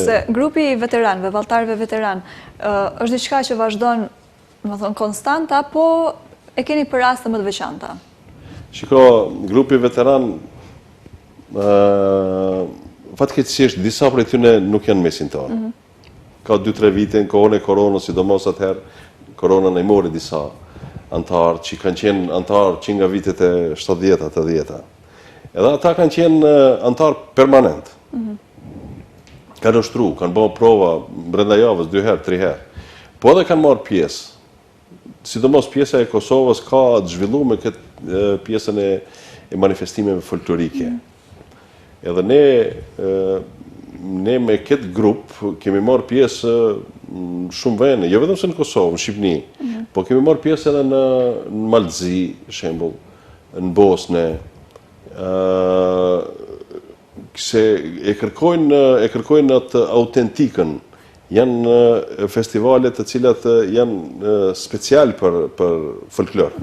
Se grupi i veteranëve, valltarëve veteran, është diçka që vazhdon, më thonë, konstant, apo e keni për raste më të veçanta? Shiko, grupi veteran, fatkeqësisht, disa prej tyre nuk janë mesin tonë. Ka 2-3 vite në kohën e koronës, sidomos atëherë, koronën e mori disa antarë që kanë qenë antarë që nga vitet e 70-ta, 80-ta. Edhe ata kanë qenë antarë permanent. Kanë ushtru, kanë bërë prova brenda javës 2 herë, 3 herë. Po edhe kanë marrë pjesë. Sidomos pjesa e Kosovës ka të zhvilluar me këtë pjesën e manifestimeve folklorike. Edhe ne me këtë grup kemi marrë pjesë shumë vende, jo vetëm se në Kosovë, në Shqipni, po kemi marrë pjesë edhe në Maltzi, shembull, në Bosnë, se e kërkojnë atë autentikën. Janë festivalet të cilat janë special për folklor.